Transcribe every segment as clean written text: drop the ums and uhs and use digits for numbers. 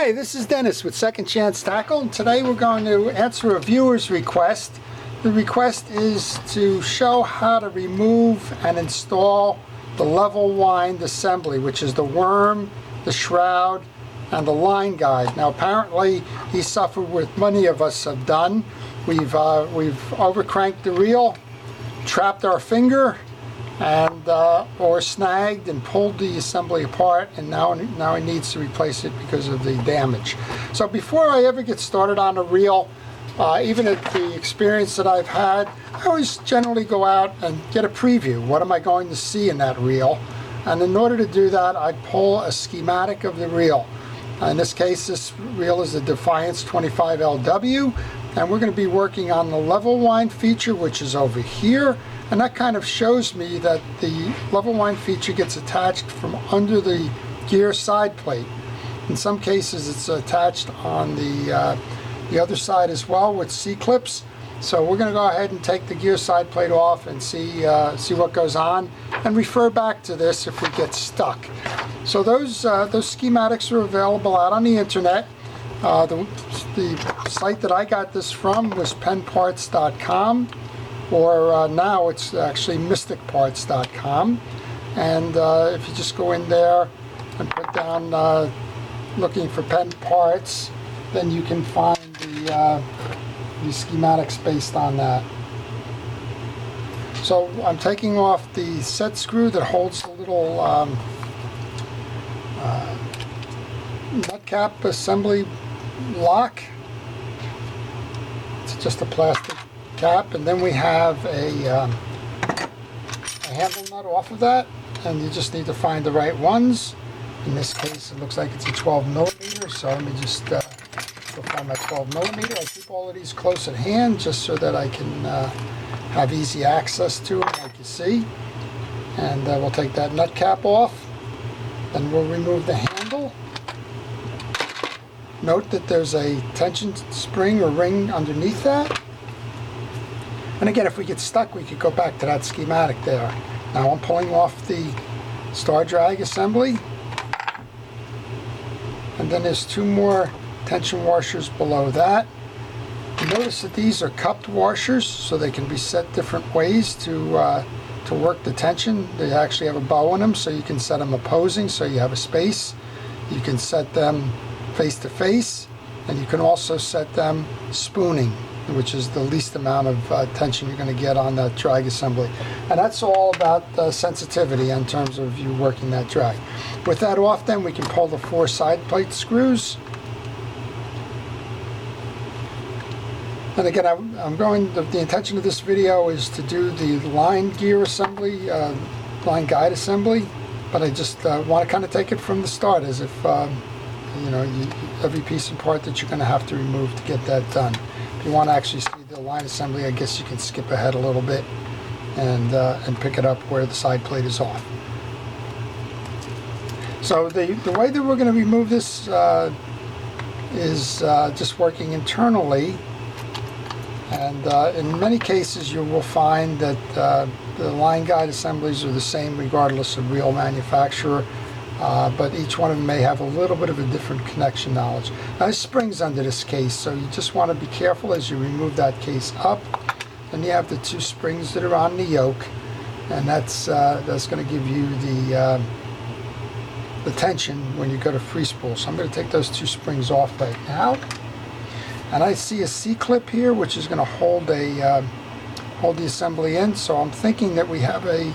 Hi, this is Dennis with Second Chance Tackle, and today we're going to answer a viewer's request. The request is to show how to remove and install the level wind assembly, which is the worm, the shroud, and the line guide. Now apparently he suffered what many of us have done. We've overcranked the reel, trapped our finger, and or snagged and pulled the assembly apart, and now he needs to replace it because of the damage. So before I ever get started on a reel, even at the experience that I've had, I always generally go out and get a preview. What am I going to see in that reel? And in order to do that, I pull a schematic of the reel. In this case, this reel is a Defiance 25LW, and we're going to be working on the level wind feature, which is over here. And that kind of shows me that the level wind feature gets attached from under the gear side plate. In some cases it's attached on the other side as well with C-clips. So we're going to go ahead and take the gear side plate off and see what goes on, and refer back to this if we get stuck. So those schematics are available out on the internet. The site that I got this from was pennparts.com. or now it's actually mysticparts.com, and if you just go in there and put down looking for Penn Parts, then you can find the schematics based on that. So I'm taking off the set screw that holds the little nut cap assembly lock. It's just a plastic cap, and then we have a handle nut off of that, and you just need to find the right ones. In this case it looks like it's a 12 millimeter, so let me just go find my 12 millimeter. I keep all of these close at hand just so that I can have easy access to them, like you see. And we'll take that nut cap off, then we'll remove the handle. Note that there's a tension spring or ring underneath that. And again, if we get stuck, we could go back to that schematic there. Now I'm pulling off the star drag assembly. And then there's two more tension washers below that. Notice that these are cupped washers, so they can be set different ways to work the tension. They actually have a bow in them, so you can set them opposing, so you have a space. You can set them face to face, and you can also set them spooning, which is the least amount of tension you're going to get on that drag assembly. And that's all about sensitivity in terms of you working that drag. With that off, then we can pull the 4 side plate screws. And again, the intention of this video is to do the line gear assembly, line guide assembly, but I just want to kind of take it from the start, as if every piece and part that you're going to have to remove to get that done. If you want to actually see the line assembly, I guess you can skip ahead a little bit and pick it up where the side plate is off. So the way that we're going to remove this is just working internally, and in many cases you will find that the line guide assemblies are the same regardless of reel manufacturer. But each one of them may have a little bit of a different connection knowledge. Now there's springs under this case, so you just want to be careful as you remove that case up. Then you have the 2 springs that are on the yoke, and that's going to give you the tension when you go to free spool. So I'm going to take those 2 springs off right now, and I see a C-clip here which is going to hold the assembly in. So I'm thinking that we have a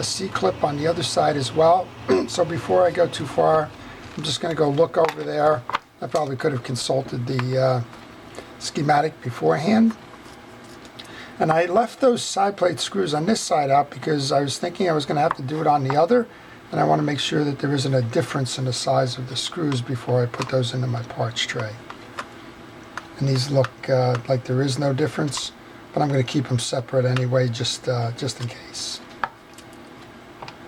C-clip on the other side as well. So before I go too far, I'm just going to go look over there. I probably could have consulted the schematic beforehand. And I left those side plate screws on this side out because I was thinking I was going to have to do it on the other, and I want to make sure that there isn't a difference in the size of the screws before I put those into my parts tray. And these look like there is no difference, but I'm going to keep them separate anyway, just in case.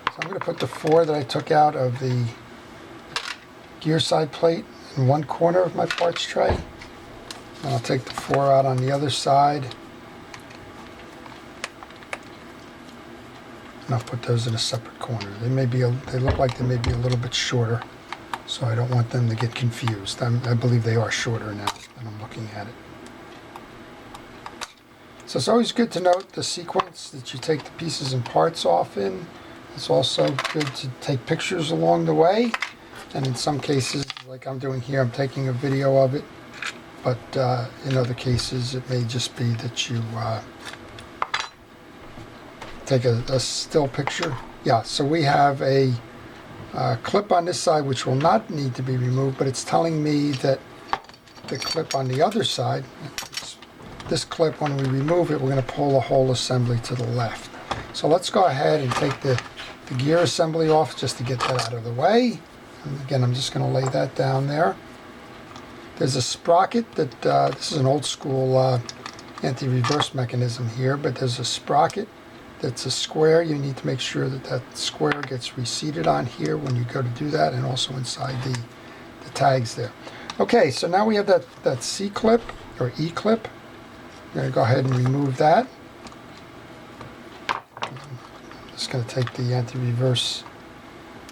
So I'm going to put the 4 that I took out of the gear side plate in one corner of my parts tray. And I'll take the 4 out on the other side. And I'll put those in a separate corner. They look like they may be a little bit shorter. So I don't want them to get confused. I believe they are shorter now that I'm looking at it. So it's always good to note the sequence that you take the pieces and parts off in. It's also good to take pictures along the way. And in some cases, like I'm doing here, I'm taking a video of it. But in other cases, it may just be that you take a still picture. Yeah, so we have a clip on this side which will not need to be removed, but it's telling me that the clip on the other side, this clip, when we remove it, we're going to pull the whole assembly to the left. So let's go ahead and take the gear assembly off just to get that out of the way. And again, I'm just going to lay that down there. There's a sprocket that, this is an old school anti-reverse mechanism here, but there's a sprocket that's a square. You need to make sure that that square gets reseated on here when you go to do that, and also inside the tags there. Okay, so now we have that C clip or E clip. I'm going to go ahead and remove that. I'm just going to take the anti-reverse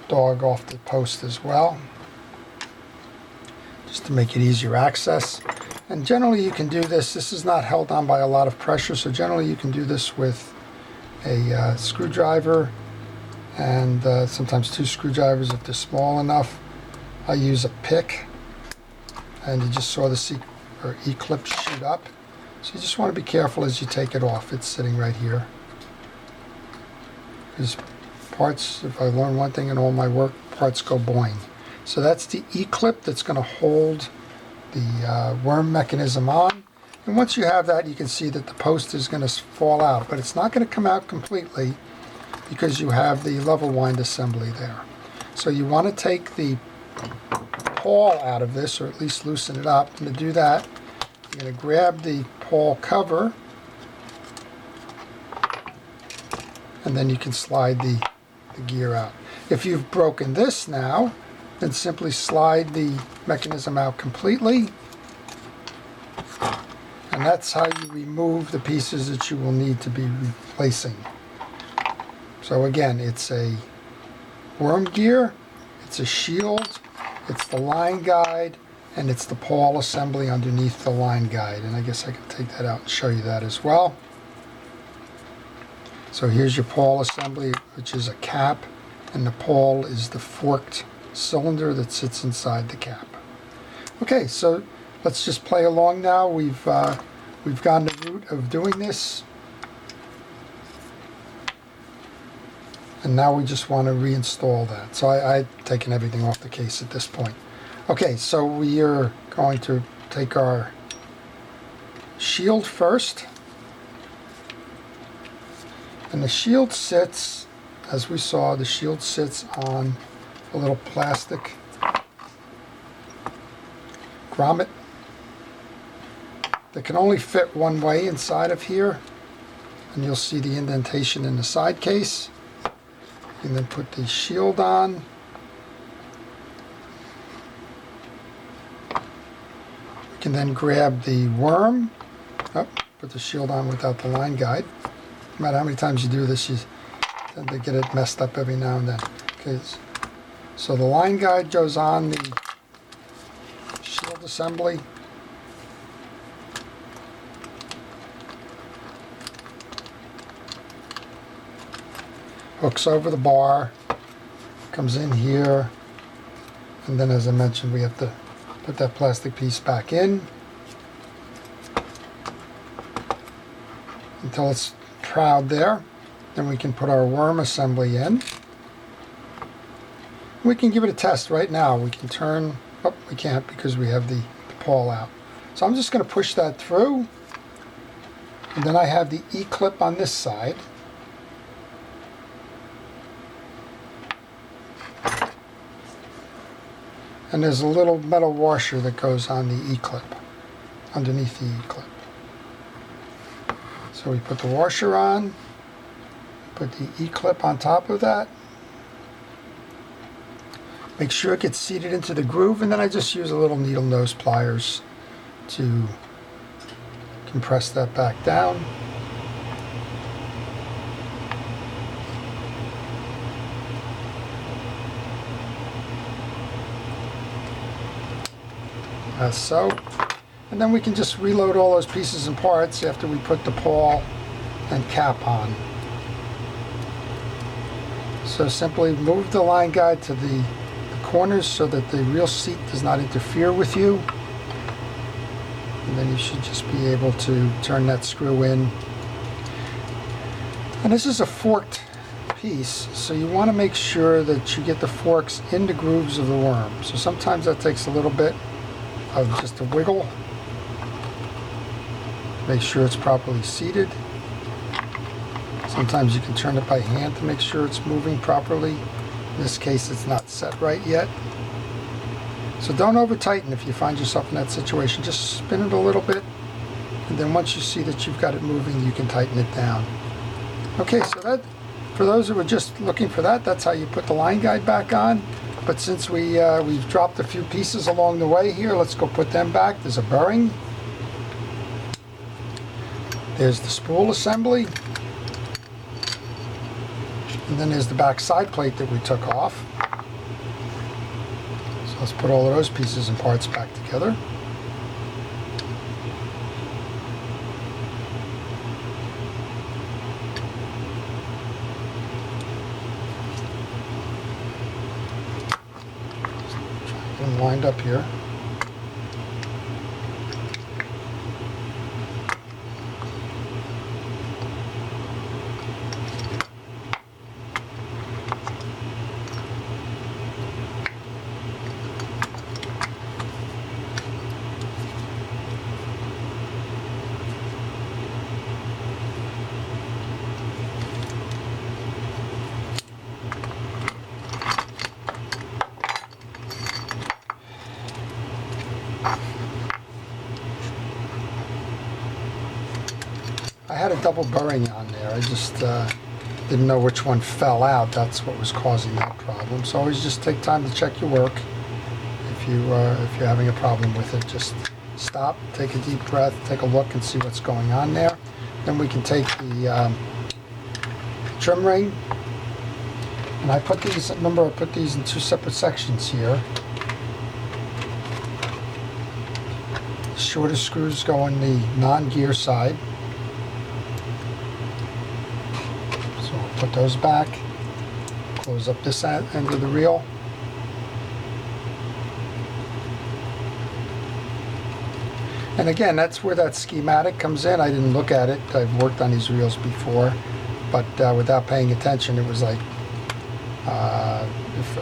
dog off the post as well, just to make it easier access. And generally you can do this. This is not held on by a lot of pressure, so generally you can do this with a screwdriver and sometimes two screwdrivers if they're small enough. I use a pick, and you just saw the C or E clip shoot up. So you just want to be careful as you take it off. It's sitting right here. Because parts, if I learn one thing in all my work, parts go boing. So that's the E clip that's going to hold the worm mechanism on. And once you have that, you can see that the post is going to fall out, but it's not going to come out completely because you have the level wind assembly there. So you want to take the pawl out of this, or at least loosen it up. And to do that, you're going to grab the pawl cover, and then you can slide the gear out. If you've broken this now, then simply slide the mechanism out completely. And that's how you remove the pieces that you will need to be replacing. So again, it's a worm gear, it's a shield, it's the line guide, and it's the pawl assembly underneath the line guide. And I guess I can take that out and show you that as well. So here's your pawl assembly, which is a cap, and the pawl is the forked cylinder that sits inside the cap. Okay, so let's just play along now. We've gone the route of doing this, and now we just want to reinstall that. So I've taken everything off the case at this point. Okay, so we are going to take our shield first, and the shield sits, as we saw, the shield sits on a little plastic grommet that can only fit one way inside of here, and you'll see the indentation in the side case. And then put the shield on. We can then grab the worm. Oh, put the shield on without the line guide. No matter how many times you do this, you tend to get it messed up every now and then. Okay, so the line guide goes on the shield assembly. Hooks over the bar, comes in here, and then, as I mentioned, we have to put that plastic piece back in until it's proud there. Then we can put our worm assembly in. We can give it a test right now. We can turn, oh, we can't because we have the pawl out. So I'm just going to push that through, and then I have the E-clip on this side. And there's a little metal washer that goes on the E-clip, underneath the E-clip. So we put the washer on, put the E-clip on top of that. Make sure it gets seated into the groove, and then I just use a little needle nose pliers to compress that back down. as so. And then we can just reload all those pieces and parts after we put the pawl and cap on. So simply move the line guide to the corners so that the real seat does not interfere with you. And then you should just be able to turn that screw in. And this is a forked piece, so you want to make sure that you get the forks in the grooves of the worm. So sometimes that takes a little bit of just a wiggle. Make sure it's properly seated. Sometimes you can turn it by hand to make sure it's moving properly. In this case, it's not set right yet. So don't over tighten if you find yourself in that situation. Just spin it a little bit, and then once you see that you've got it moving, you can tighten it down. Okay, so that, for those who were just looking for that, that's how you put the line guide back on. But since we've dropped a few pieces along the way here, let's go put them back. There's a bearing. There's the spool assembly. And then there's the back side plate that we took off. So let's put all of those pieces and parts back together. Try and lined up here. I had a double bearing on there. I just didn't know which one fell out. That's what was causing that problem. So always just take time to check your work. If you're having a problem with it, just stop, take a deep breath, take a look and see what's going on there. Then we can take the trim ring, and I put these. Remember, I put these in two separate sections here. The shorter screws go on the non-gear side. Put those back, close up this end of the reel. And again, that's where that schematic comes in. I didn't look at it. I've worked on these reels before, but without paying attention, it was like,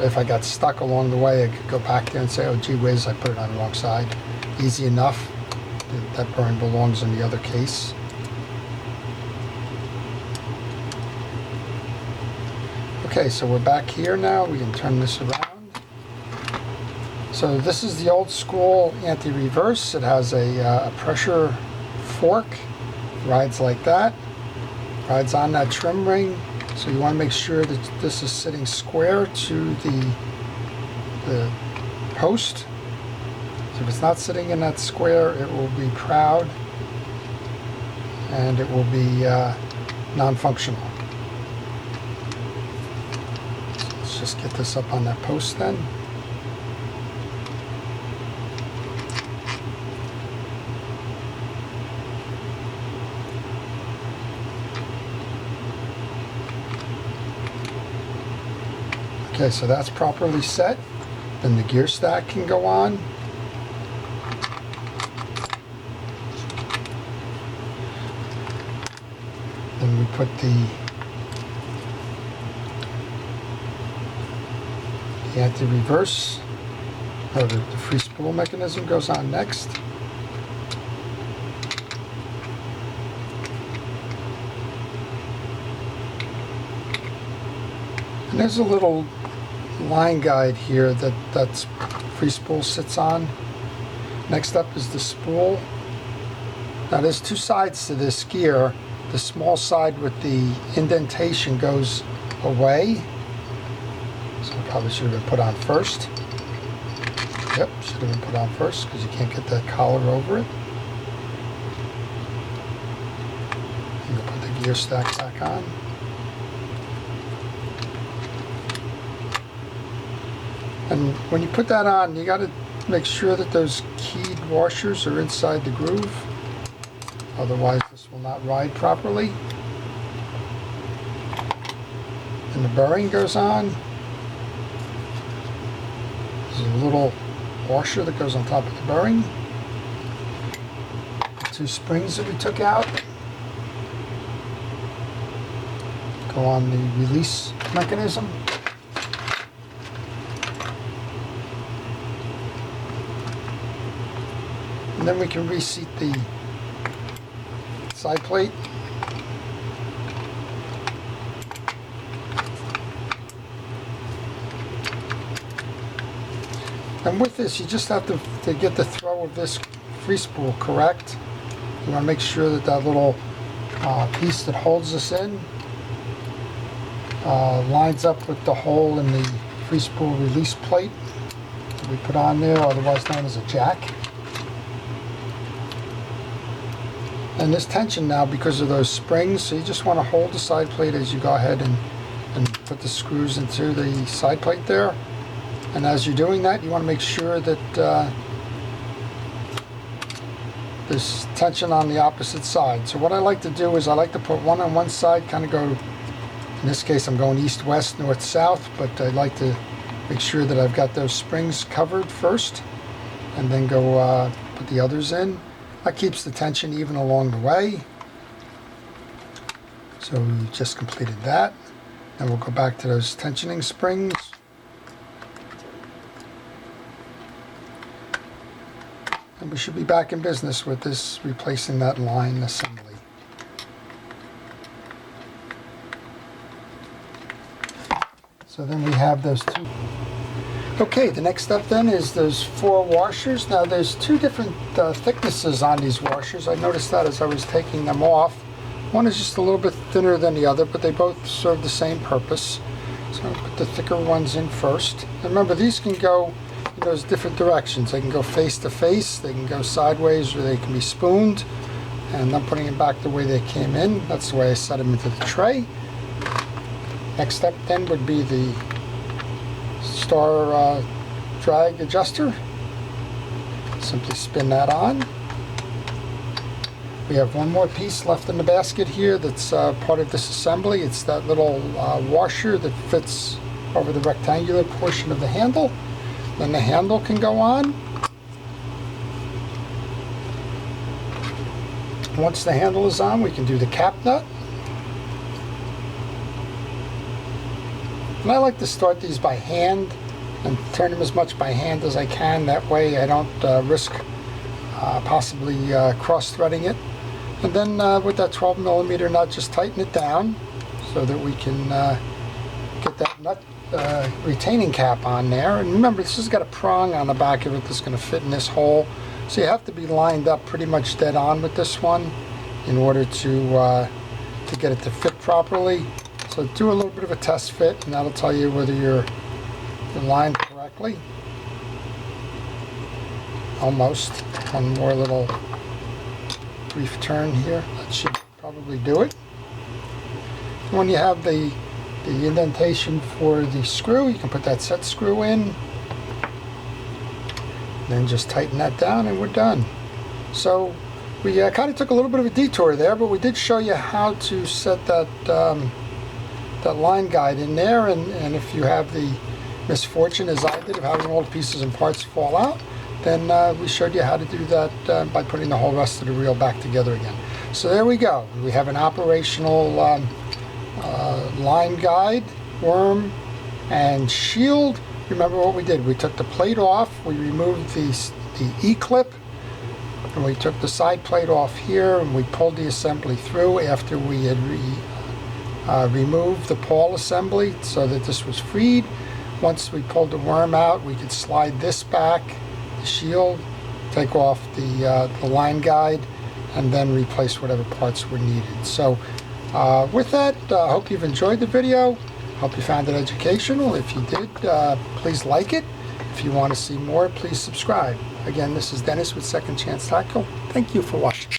if I got stuck along the way, I could go back there and say, oh gee whiz, I put it on the wrong side. Easy enough. That burn belongs in the other case. Okay, so we're back here now. We can turn this around. So this is the old school anti-reverse. It has a pressure fork. Rides like that. Rides on that trim ring. So you want to make sure that this is sitting square to the post. So if it's not sitting in that square, it will be proud and it will be non-functional. Just get this up on that post then. Okay, so that's properly set. Then the gear stack can go on. Then we put the anti-reverse, or the free spool mechanism goes on next. And there's a little line guide here that's free spool sits on. Next up is the spool. Now there's two sides to this gear. The small side with the indentation goes away. So it probably should have been put on first. Yep, should have been put on first because you can't get that collar over it. You can put the gear stack back on. And when you put that on, you got to make sure that those keyed washers are inside the groove. Otherwise this will not ride properly. And the bearing goes on. There's a little washer that goes on top of the bearing. The 2 springs that we took out go on the release mechanism. And then we can reseat the side plate. And with this, you just have to get the throw of this free spool correct. You want to make sure that that little piece that holds this in lines up with the hole in the free spool release plate that we put on there, otherwise known as a jack. And there's tension now because of those springs, so you just want to hold the side plate as you go ahead and put the screws into the side plate there. And as you're doing that, you want to make sure that there's tension on the opposite side. So what I like to do is I like to put one on one side, kind of go, in this case I'm going east-west, north-south, but I like to make sure that I've got those springs covered first, and then go put the others in. That keeps the tension even along the way. So we just completed that. And we'll go back to those tensioning springs. And we should be back in business with this, replacing that line assembly. So then we have those 2. Okay, the next step then is those 4 washers. Now there's 2 different thicknesses on these washers. I noticed that as I was taking them off. One is just a little bit thinner than the other, but they both serve the same purpose. So I'll put the thicker ones in first. And remember, these can go in those different directions. They can go face to face, they can go sideways, or they can be spooned. And I'm putting them back the way they came in. That's the way I set them into the tray. Next step then would be the star drag adjuster. Simply spin that on. We have one more piece left in the basket here that's part of this assembly. It's that little washer that fits over the rectangular portion of the handle. Then the handle can go on. Once the handle is on, we can do the cap nut. And I like to start these by hand and turn them as much by hand as I can. That way I don't risk possibly cross-threading it. And then with that 12mm nut, just tighten it down so that we can get that nut retaining cap on there. And remember, this has got a prong on the back of it that's going to fit in this hole. So you have to be lined up pretty much dead on with this one in order to get it to fit properly. So do a little bit of a test fit, and that'll tell you whether you're lined correctly. Almost. One more little brief turn here. That should probably do it. When you have the indentation for the screw, you can put that set screw in. Then just tighten that down and we're done. So we kind of took a little bit of a detour there, but we did show you how to set that that line guide in there, and if you have the misfortune, as I did, of having all the pieces and parts fall out, then we showed you how to do that by putting the whole rest of the reel back together again. So there we go. We have an operational line guide, worm, and shield. Remember what we did. We took the plate off, we removed the E-clip, and we took the side plate off here, and we pulled the assembly through after we had removed the pawl assembly so that this was freed. Once we pulled the worm out, we could slide this back, the shield, take off the line guide, and then replace whatever parts were needed. So with that, I hope you've enjoyed the video. Hope you found it educational. If you did, please like it. If you want to see more, please subscribe. Again, this is Dennis with Second Chance Tackle. Thank you for watching.